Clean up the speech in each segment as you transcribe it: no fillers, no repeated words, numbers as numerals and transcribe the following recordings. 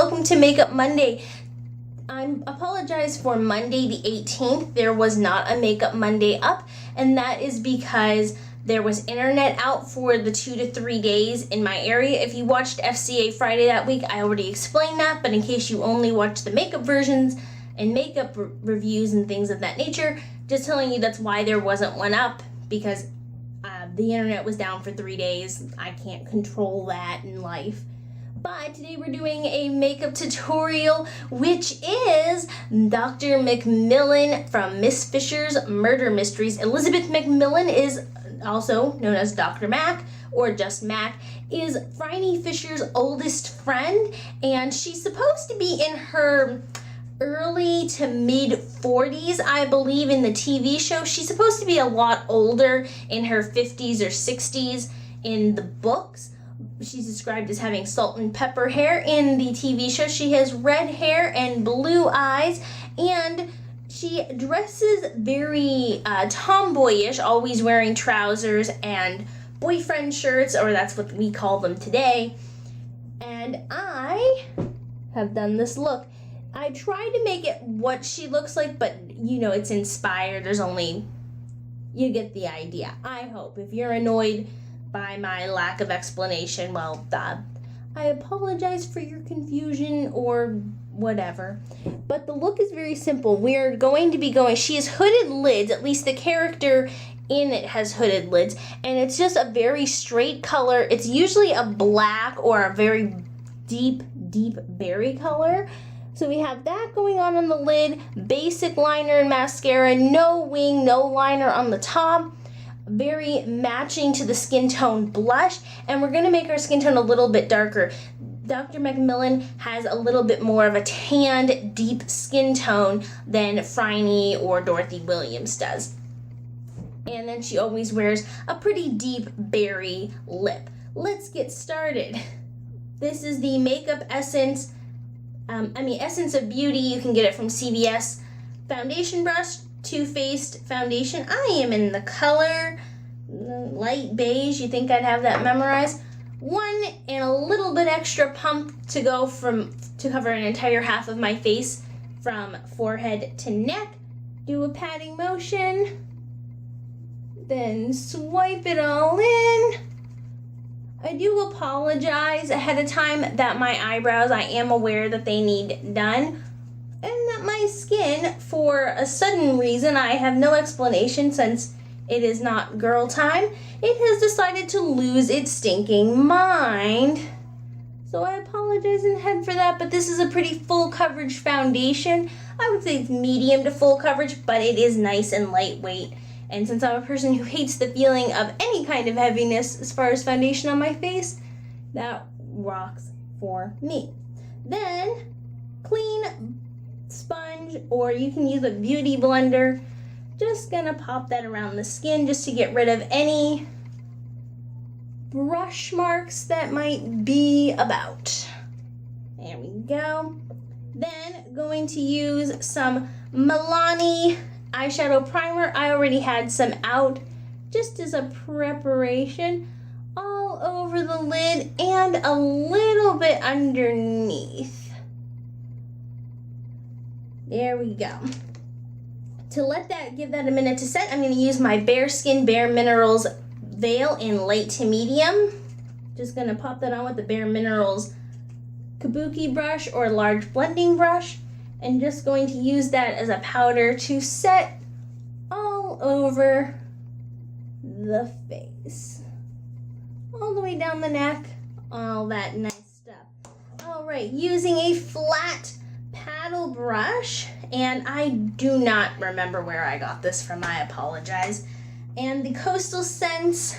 welcome to Makeup Monday. I apologize for Monday the 18th. There was not a Makeup Monday up, and that is because there was internet out for the 2 to 3 days in my area. If you watched FCA Friday that week, I already explained that, but in case you only watched the makeup versions and makeup reviews and things of that nature, just telling you that's why there wasn't one up, because the internet was down for 3 days. I can't control that in life. But today we're doing a makeup tutorial, which is Dr. MacMillen from Miss Fisher's Murder Mysteries. Elizabeth MacMillen is also known as Dr. Mac, or just Mac, is Phryne Fisher's oldest friend, and she's supposed to be in her early to mid 40s, I believe, in the TV show. She's supposed to be a lot older, in her 50s or 60s in the books. She's described as having salt and pepper hair in the TV show. She has red hair and blue eyes, and she dresses very tomboyish, always wearing trousers and boyfriend shirts, or that's what we call them today. And I have done this look. I tried to make it what she looks like, but you know, it's inspired. You get the idea, I hope. If you're annoyed by my lack of explanation, well, I apologize for your confusion or whatever. But the look is very simple. We're going to be she has hooded lids, at least the character in it has hooded lids, and it's just a very straight color. It's usually a black or a very deep berry color. So we have that going on the lid, basic liner and mascara, no wing, no liner on the top, very matching to the skin tone blush, and we're going to make our skin tone a little bit darker. Dr. MacMillen has a little bit more of a tanned, deep skin tone than Phryne or Dorothy Williams does. And then she always wears a pretty deep berry lip. Let's get started. This is the Makeup Essence Essence of Beauty. You can get it from CVS foundation brush, Too Faced foundation. I am in the color light beige. You think I'd have that memorized? One and a little bit extra pump to go to cover an entire half of my face from forehead to neck. Do a patting motion, then swipe it all in. I do apologize ahead of time that my eyebrows, I am aware that they need done, and that my skin, for a sudden reason, I have no explanation since it is not girl time, it has decided to lose its stinking mind. So I apologize in head for that, but this is a pretty full coverage foundation. I would say it's medium to full coverage, but it is nice and lightweight. And since I'm a person who hates the feeling of any kind of heaviness as far as foundation on my face, that rocks for me. Then, clean sponge, or you can use a beauty blender. Just gonna pop that around the skin just to get rid of any brush marks that might be about. There we go. Then, going to use some Milani eyeshadow primer. I already had some out just as a preparation all over the lid and a little bit underneath. There we go. To give that a minute to set, I'm going to use my Bare Skin Bare Minerals veil in light to medium. Just going to pop that on with the Bare Minerals kabuki brush or large blending brush. And just going to use that as a powder to set all over the face. All the way down the neck, all that nice stuff. All right, using a flat paddle brush, and I do not remember where I got this from, I apologize. And the Coastal Scents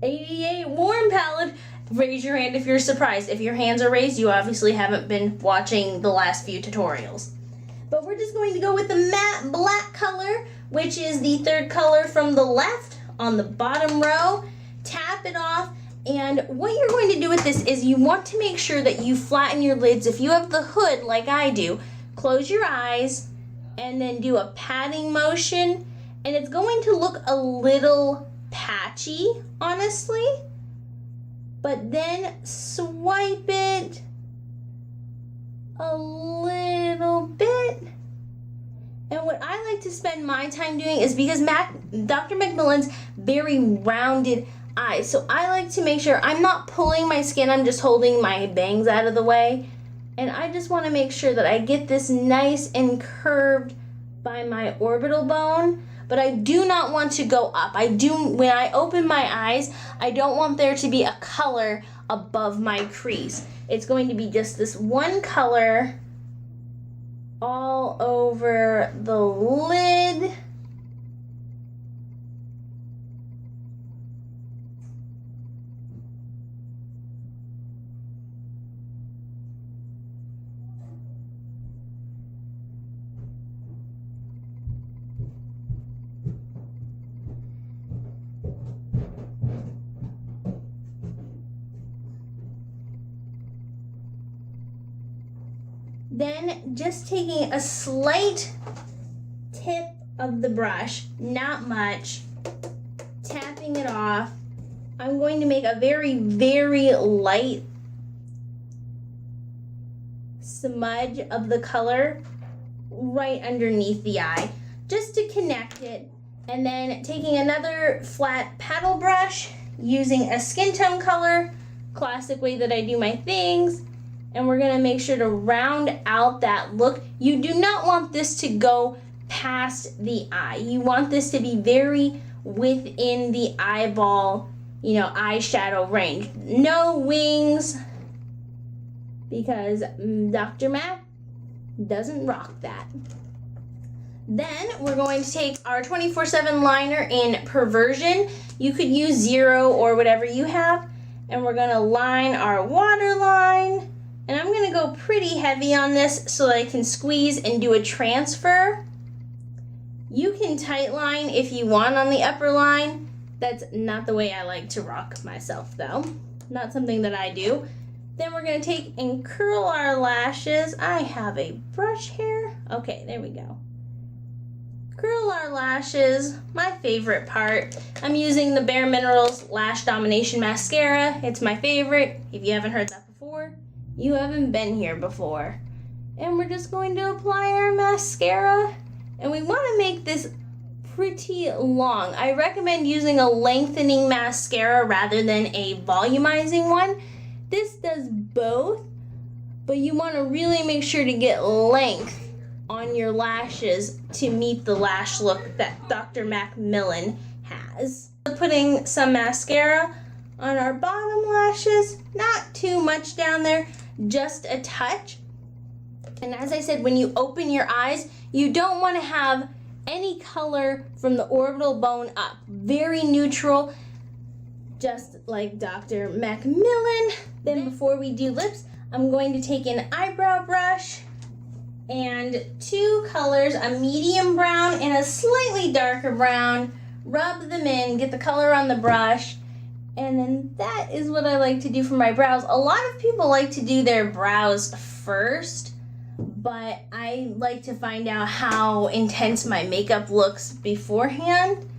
88 Warm Palette. Raise your hand if you're surprised. If your hands are raised, you obviously haven't been watching the last few tutorials. But we're just going to go with the matte black color, which is the third color from the left on the bottom row. Tap it off, and what you're going to do with this is you want to make sure that you flatten your lids. If you have the hood like I do, close your eyes and then do a patting motion, and it's going to look a little patchy, honestly. But then swipe it a little bit. And what I like to spend my time doing is because Dr. MacMillen's very rounded eyes. So I like to make sure I'm not pulling my skin, I'm just holding my bangs out of the way. And I just want to make sure that I get this nice and curved by my orbital bone. But I do not want to go up. When I open my eyes, I don't want there to be a color above my crease. It's going to be just this one color all over the lid. Then just taking a slight tip of the brush, not much, tapping it off. I'm going to make a very, very light smudge of the color right underneath the eye, just to connect it. And then taking another flat paddle brush, using a skin tone color, classic way that I do my things. And we're gonna make sure to round out that look. You do not want this to go past the eye. You want this to be very within the eyeball, eyeshadow range. No wings, because Dr. Mac doesn't rock that. Then we're going to take our 24/7 liner in Perversion. You could use 0 or whatever you have. And we're gonna line our waterline. And I'm going to go pretty heavy on this so that I can squeeze and do a transfer. You can tightline if you want on the upper line. That's not the way I like to rock myself though. Not something that I do. Then we're going to take and curl our lashes. I have a brush here. Okay, there we go. Curl our lashes, my favorite part. I'm using the Bare Minerals Lash Domination Mascara. It's my favorite. If you haven't heard that before, you haven't been here before. And we're just going to apply our mascara. And we want to make this pretty long. I recommend using a lengthening mascara rather than a volumizing one. This does both, but you want to really make sure to get length on your lashes to meet the lash look that Dr. MacMillen has. Putting some mascara on our bottom lashes, not too much down there, just a touch. And as I said, when you open your eyes, you don't want to have any color from the orbital bone up. Very neutral, just like Dr. MacMillen. Then before we do lips, I'm going to take an eyebrow brush and 2 colors, a medium brown and a slightly darker brown. Rub them in, get the color on the brush. And then that is what I like to do for my brows. A lot of people like to do their brows first, but I like to find out how intense my makeup looks beforehand,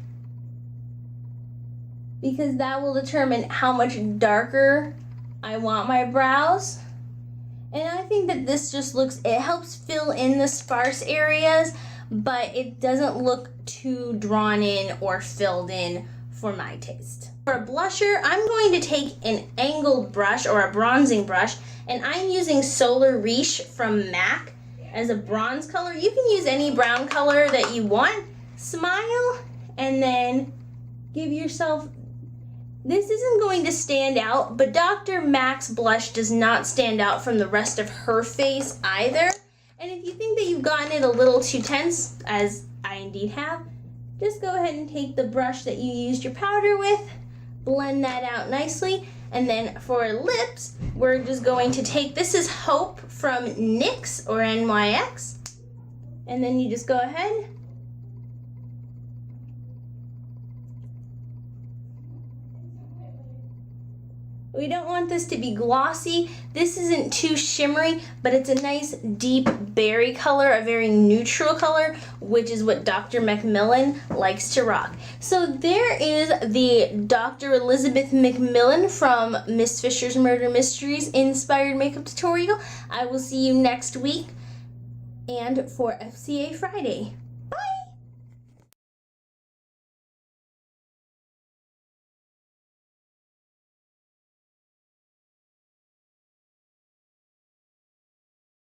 because that will determine how much darker I want my brows. And I think that this just looks, it helps fill in the sparse areas, but it doesn't look too drawn in or filled in for my taste. For a blusher, I'm going to take an angled brush or a bronzing brush, and I'm using Solar Riche from MAC as a bronze color. You can use any brown color that you want. Smile, and then give yourself, this isn't going to stand out, but Dr. Mac's blush does not stand out from the rest of her face either. And if you think that you've gotten it a little too tense, as I indeed have, just go ahead and take the brush that you used your powder with, blend that out nicely. And then for lips, we're just going to take, this is Hope from NYX or NYX. And then you just go ahead We don't want this to be glossy. This isn't too shimmery, but it's a nice deep berry color, a very neutral color, which is what Dr. MacMillen likes to rock. So there is the Dr. Elizabeth MacMillen from Miss Fisher's Murder Mysteries inspired makeup tutorial. I will see you next week and for FCA Friday.